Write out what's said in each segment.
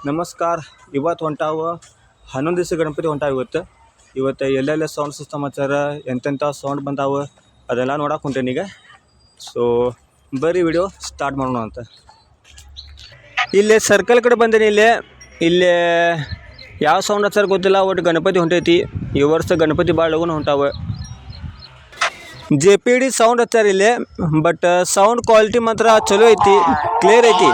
ನಮಸ್ಕಾರ. ಇವತ್ತು ಹೊಂಟಾವ 11 ದಿವಸ ಗಣಪತಿ ಹೊಂಟಾವ. ಇವತ್ತು ಎಲ್ಲೆಲ್ಲ ಸೌಂಡ್ ಸಿಸ್ಟಮ್ ಹಚ್ಚಾರ, ಎಂತೆಂಥ ಸೌಂಡ್ ಬಂದಾವ ಅದೆಲ್ಲ ನೋಡಕ್ಕೆ ಹೊಂಟೇನಿ ಈಗ. ಸೊ ಬರೀ ವಿಡಿಯೋ ಸ್ಟಾರ್ಟ್ ಮಾಡೋಣ ಅಂತ. ಇಲ್ಲೇ ಸರ್ಕಲ್ ಕಡೆ ಬಂದೇನಿ. ಇಲ್ಲೇ ಯಾವ ಸೌಂಡ್ ಹಚ್ಚಾರ ಗೊತ್ತಿಲ್ಲ, ಒಟ್ಟು ಗಣಪತಿ ಹೊಂಟೈತಿ. ಈ ವರ್ಷ ಗಣಪತಿ ಭಾಳ ಲಗುನ ಹೊಂಟಾವ. JPD ಸೌಂಡ್ ಹಚ್ಚಾರ ಇಲ್ಲೇ, ಬಟ್ ಸೌಂಡ್ ಕ್ವಾಲಿಟಿ ಮಾತ್ರ ಚಲೋ ಐತಿ, ಕ್ಲಿಯರ್ ಐತಿ.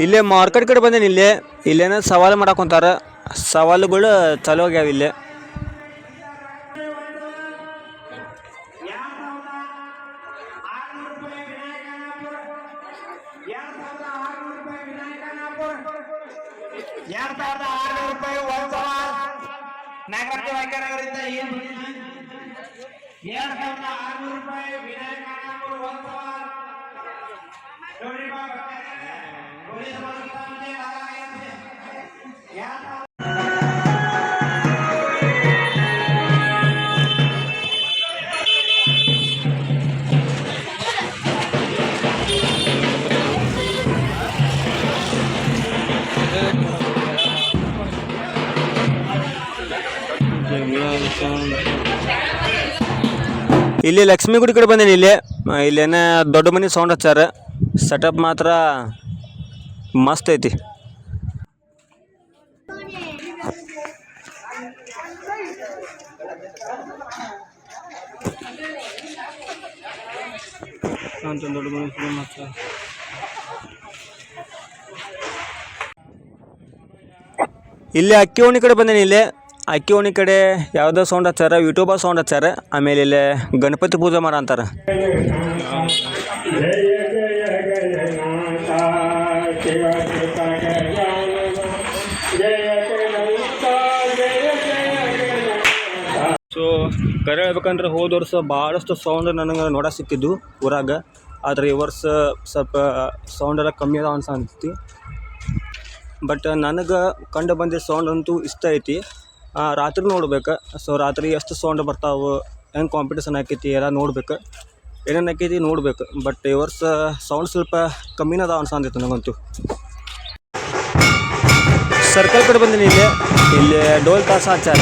ಇಲ್ಲೇ ಮಾರ್ಕೆಟ್ ಕಡೆ ಬಂದೇನಿ. ಇಲ್ಲೇನ ಸವಾಲು ಮಾಡಾಕೊಂತಾರ, ಸವಾಲುಗಳು ಚಾಲು ಆಗ್ಯಾವ ಇಲ್ಲೇ. ಇಲ್ಲಿ ಲಕ್ಷ್ಮೀ ಗುಡಿ ಕಡೆ ಬಂದೇನಿ. ಇಲ್ಲೇನ ದೊಡ್ಡ ಮನೆ ಸೌಂಡ್ ಹಚ್ಚಾರ, ಸೆಟಪ್ ಮಾತ್ರ ಮಸ್ತ್ ಐತಿ. ದೊಡ್ಡ ಮನೆ ಇಲ್ಲಿ ಅಕ್ಕಿ ಓಣಿ ಕಡೆ ಬಂದೇನಿ. ಅಕ್ಕಿ ಓಣಿ ಕಡೆ ಯಾವುದೋ ಸೌಂಡ್ ಹಚ್ಚಾರ, ಯೂಟ್ಯೂಬ ಸೌಂಡ್ ಹಚ್ಚಾರ. ಆಮೇಲೆ ಇಲ್ಲೇ ಗಣಪತಿ ಪೂಜೆ ಮಾಡ ಅಂತಾರ. ಸೊ ಕರೆ ಹೇಳ್ಬೇಕಂದ್ರೆ ಹೋದ ವರ್ಷ ಭಾಳಷ್ಟು ಸೌಂಡ್ ನನಗೆ ನೋಡಕ್ಕೆ ಸಿಕ್ಕಿದ್ದು ಊರಾಗ. ಆದರೆ ಈ ವರ್ಷ ಸ್ವಲ್ಪ ಸೌಂಡ್ ಎಲ್ಲ ಕಮ್ಮಿ ಅದಾವ ಅನ್ಸತಿ. ಬಟ್ ನನಗೆ ಕಂಡು ಬಂದಿದ್ದ ಸೌಂಡ್ ಅಂತೂ ಇಷ್ಟ ಐತಿ. ರಾತ್ರಿ ನೋಡ್ಬೇಕು. ಸೊ ರಾತ್ರಿ ಎಷ್ಟು ಸೌಂಡ್ ಬರ್ತಾವೆ, ಹೆಂಗೆ ಕಾಂಪಿಟೇಷನ್ ಆಕೈತಿ ಎಲ್ಲ ನೋಡ್ಬೇಕು, ಏನೇನು ಆಕೈತಿ ನೋಡ್ಬೇಕು. ಬಟ್ ಈ ವರ್ಷ ಸೌಂಡ್ ಸ್ವಲ್ಪ ಕಮ್ಮಿನ ಅದಾವ ಅನ್ಸಂದಿತ್ತು ನನಗಂತೂ. ಸರ್ಕಲ್ ಕಡೆ ಬಂದೀನಿ. ಇಲ್ಲಿ ಡೋಲ್ ತಾಸ ಹಚ್ಚಾರ.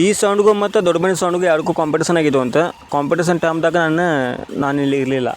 ಈ ಸೌಂಡ್ಗೂ ಮತ್ತು ದೊಡ್ಡ ಮನೆ ಸೌಂಡ್ಗೂ ಎರಡಕ್ಕೂ ಕಾಂಪಿಟೇಷನ್ ಆಗಿದ್ದು ಅಂತ. ಕಾಂಪಿಟೇಷನ್ ಟೈಮ್ದಾಗ ನಾನು ಇಲ್ಲಿ ಇರಲಿಲ್ಲ.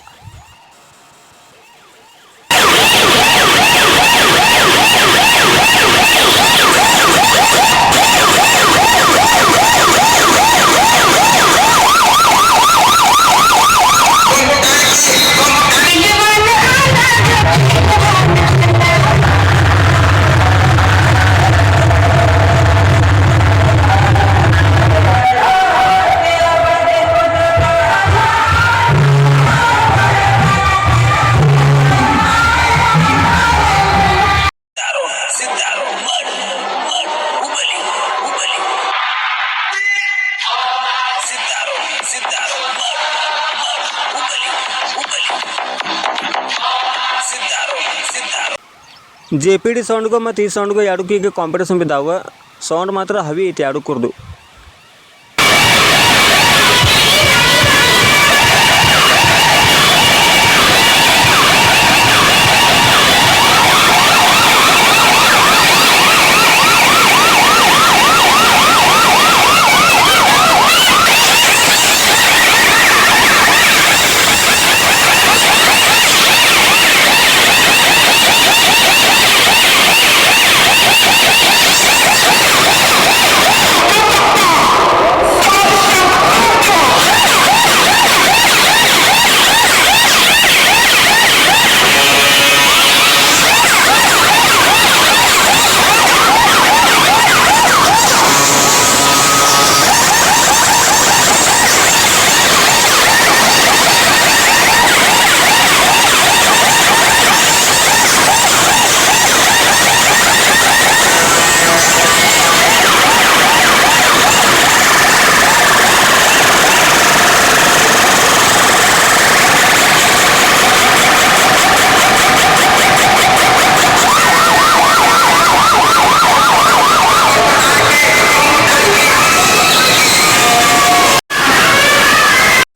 JPD ಸೌಂಡ್ಗೂ ಮತ್ತು ಈ ಸೌಂಡ್ಗೂ ಎರಡಕ್ಕೂ ಈಗ ಕಾಂಪಿಟೇಷನ್ ಬಿದ್ದಾವೆ. ಸೌಂಡ್ ಮಾತ್ರ ಹವಿ ಐತಿ ಎರಡಕ್ಕೂರ್ದು.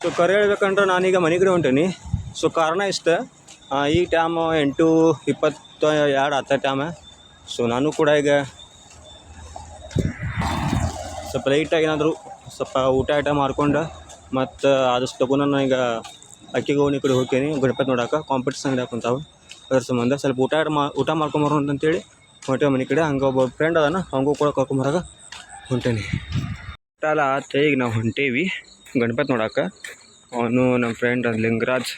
ಸೊ ಕರೆ ಹೇಳ್ಬೇಕಂದ್ರೆ ನಾನೀಗ ಮನೆ ಕಡೆ ಹೊಂಟೀನಿ. ಸೊ ಕಾರಣ ಇಷ್ಟು, ಈ ಟೈಮ್ 8:22 ಆತ ಟೈಮ್. ಸೊ ನಾನು ಕೂಡ ಈಗ ಸ್ವಲ್ಪ ಲೈಟಾಗಿ ಏನಾದರೂ ಸ್ವಲ್ಪ ಊಟ ಮಾಡ್ಕೊಂಡು ಮತ್ತು ಆದಷ್ಟು ತಗೊಂಡು ನಾನು ಈಗ ಅಕ್ಕಿಗೆ ಓಣಿ ಕಡೆ ಹೋಗ್ತೀನಿ ಗಣಪತಿ ನೋಡೋಕೆ. ಕಾಂಪಿಟೇಷನ್ ಕುಂತಾವೆ, ಅದ್ರ ಸಂಬಂಧ ಸ್ವಲ್ಪ ಊಟ ಮಾಡ್ಕೊಂಬರೋ ಅಂತೇಳಿ ಹೊಂಟೆ ಮನೆ ಕಡೆ. ಹಂಗೆ ಒಬ್ಬ ಫ್ರೆಂಡ್ ಅದಾನ, ಹಂಗೂ ಕೂಡ ಕರ್ಕೊಂಬರಾಗ ಹೊಂಟೇನಿ. ಊಟ ಎಲ್ಲ ಆತ, ಈಗ ನಾವು ಹೊಂಟೇವಿ ಗಣಪತಿ ನೋಡೋಕೆ. ಅವನು ನಮ್ಮ ಫ್ರೆಂಡ್ ಲಿಂಗರಾಜ್,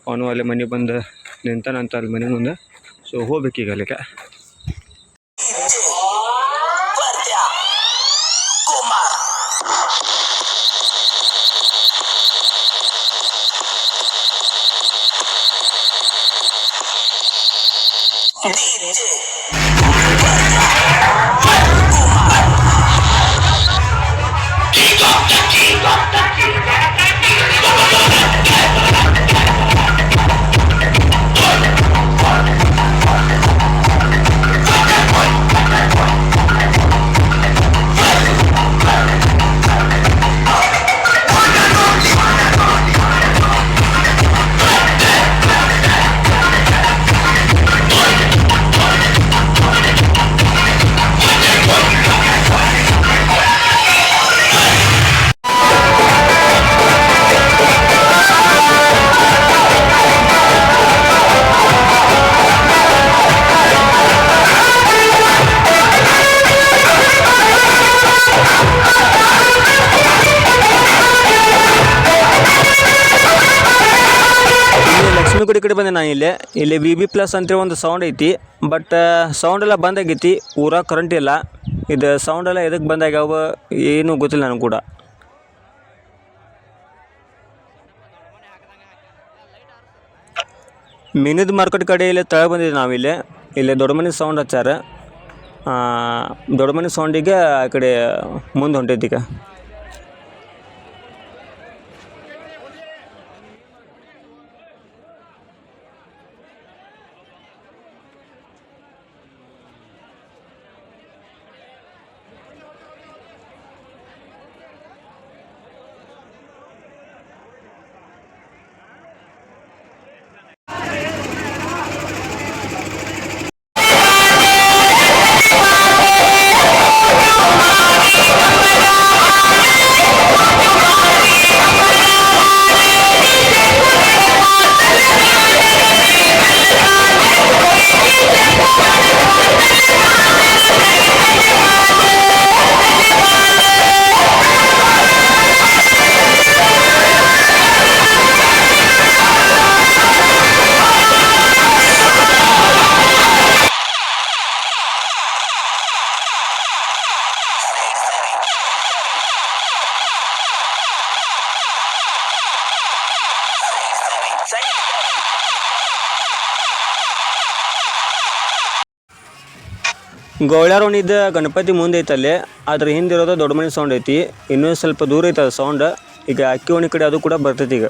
ಅವನು ಅಲ್ಲಿ ಮನೆ ಬಂದು ನಿಂತಾನಂತ ಅಲ್ಲಿ ಮನೆ ಮುಂದೆ. ಸೊ ಹೋಗ್ಬೇಕೀಗ ಅಲ್ಲಿಗೆ. ಗುಡಿ ಕಡೆ ಬಂದೆ ನಾನು. ಇಲ್ಲಿ VB+ ಅಂತೇಳಿ ಒಂದು ಸೌಂಡ್ ಐತಿ, ಬಟ್ ಸೌಂಡ್ ಎಲ್ಲ ಬಂದಾಗೈತಿ. ಊರಾಗ ಕರೆಂಟ್ ಇಲ್ಲ. ಇದು ಸೌಂಡ್ ಎಲ್ಲ ಎದಕ್ಕೆ ಬಂದಾಗ್ಯಾವ ಏನೂ ಗೊತ್ತಿಲ್ಲ ನನಗೆ ಕೂಡ. ಮೀನದ ಮಾರ್ಕೆಟ್ ಕಡೆ ಇಲ್ಲಿ ತಳ ಬಂದಿದ್ದೆ ಇಲ್ಲಿ ದೊಡ್ಡ ಮನೆ ಸೌಂಡ್ ಹಚ್ಚಾರ. ದೊಡ್ಡ ಮನೆ ಸೌಂಡಿಗೆ ಆ ಕಡೆ ಮುಂದೆ ಹೊಂಟೈತಿ ಈಗ. ಗೌಳ್ಯಾರೋಣಿದ್ದ ಗಣಪತಿ ಮುಂದೆ ಐತಲ್ಲಿ, ಅದ್ರ ಹಿಂದಿರೋದು ದೊಡ್ಡ ಮನೆ ಸೌಂಡ್ ಐತಿ. ಇನ್ನೂ ಸ್ವಲ್ಪ ದೂರ ಐತೆ ಅದು ಸೌಂಡ್. ಈಗ ಅಕ್ಕಿ ಓಣಿ ಕಡೆ ಅದು ಕೂಡ ಬರ್ತೈತಿ ಈಗ.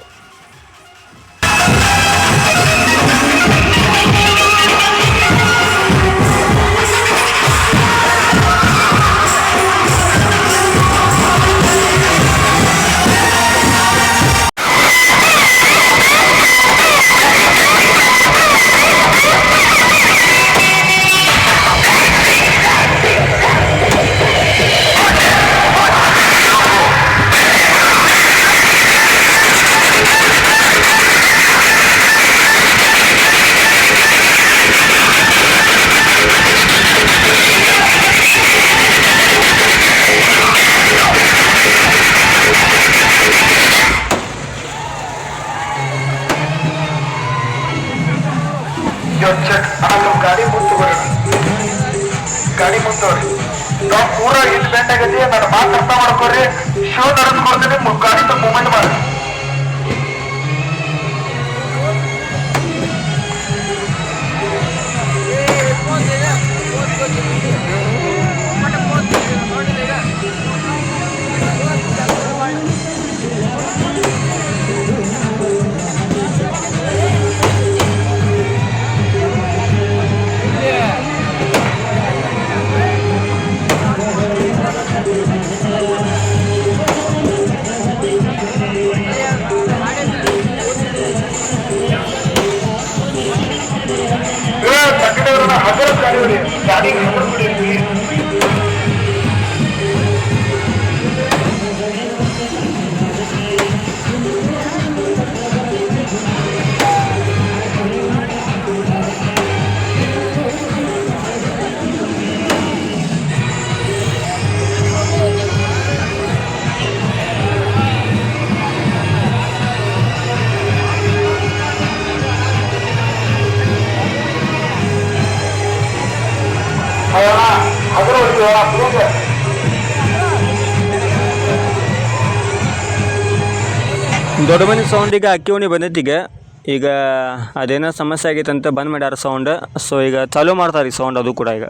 ಗಾಡಿ ಮುಂದೋರಿ ನಾವು ಪೂರ ಇಲ್ಲಿ ಬೆಂಡ್ ಆಗತಿ. ನನ್ನ ಮಾತು ಅರ್ಥ ಮಾಡ್ಕೊರಿ. ಶೋ ನಡೆಸ್ಕೊಡ್ತೀನಿ, ಗಾಡಿ ಮೂಮೆಂಟ್ ಮಾಡಿ. ಗಾಡಿ ದೊಡ್ಡ ಮನೆ ಸೌಂಡ್ ಈಗ ಅಕ್ಕಿ ಓಣಿ ಬಂದೈತಿ. ಈಗ ಅದೇನೋ ಸಮಸ್ಯೆ ಆಗೈತೆ ಅಂತ ಬಂದ್ ಮಾಡ್ಯಾರ ಸೌಂಡ್. ಸೊ ಈಗ ಚಾಲೂ ಮಾಡ್ತಾರೆ ಈ ಸೌಂಡ್ ಅದು ಕೂಡ ಈಗ.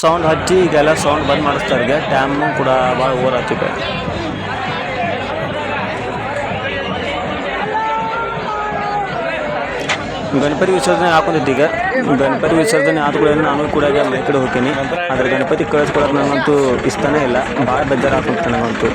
ಸೌಂಡ್ ಹಚ್ಚಿ ಈಗೆಲ್ಲ ಸೌಂಡ್ ಬಂದ್ ಮಾಡಿಸ್ತಾರೆ. ಡ್ಯಾಮು ಕೂಡ ಭಾಳ ಓವರ್ ಆಗ್ತಿದೆ. ಗಣಪತಿ ವಿಸರ್ಜನೆ ಹಾಕೊಂಡಿದ್ದ ಈಗ. ಗಣಪತಿ ವಿಸರ್ಜನೆ ಆದ ಕೂಡ ನಾನು ಕೂಡ ಈಗ ಮನೆ ಕಡೆ ಹೋಗ್ತೀನಿ. ಆದರೆ ಗಣಪತಿ ಕಳಿಸ್ಕೊಡೋಕೆ ನನಗಂತೂ ಇಷ್ಟನೇ ಇಲ್ಲ. ಭಾಳ ಬೇಜಾರು ಹಾಕೊಂಡ್ತೀನಿ ನನಗಂತೂ.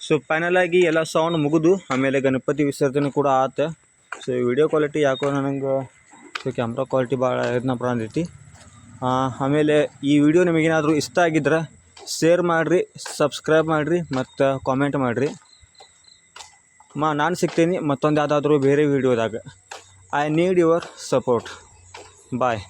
ಸೊ ಫೈನಲಾಗಿ ಎಲ್ಲ ಸೌಂಡ್ ಮುಗಿದು ಆಮೇಲೆ ಗಣಪತಿ ವಿಸರ್ಜನೆ ಕೂಡ ಆತ. ಸೊ ವಿಡಿಯೋ ಕ್ವಾಲಿಟಿ ಯಾಕೋ ನನಗೆ ಸೊ ಕ್ಯಾಮ್ರಾ ಕ್ವಾಲಿಟಿ ಭಾಳ ಇದನ್ನಪ್ಪ ಅಂದೈತಿ. ಆಮೇಲೆ ಈ ವಿಡಿಯೋ ನಿಮಗೇನಾದರೂ ಇಷ್ಟ ಆಗಿದ್ರೆ ಶೇರ್ ಮಾಡಿರಿ, ಸಬ್ಸ್ಕ್ರೈಬ್ ಮಾಡಿರಿ ಮತ್ತು ಕಾಮೆಂಟ್ ಮಾಡಿರಿ. ನಾನು ಸಿಗ್ತೀನಿ ಮತ್ತೊಂದು ಯಾವುದಾದ್ರೂ ಬೇರೆ ವೀಡಿಯೋದಾಗ. I need your support. Bye.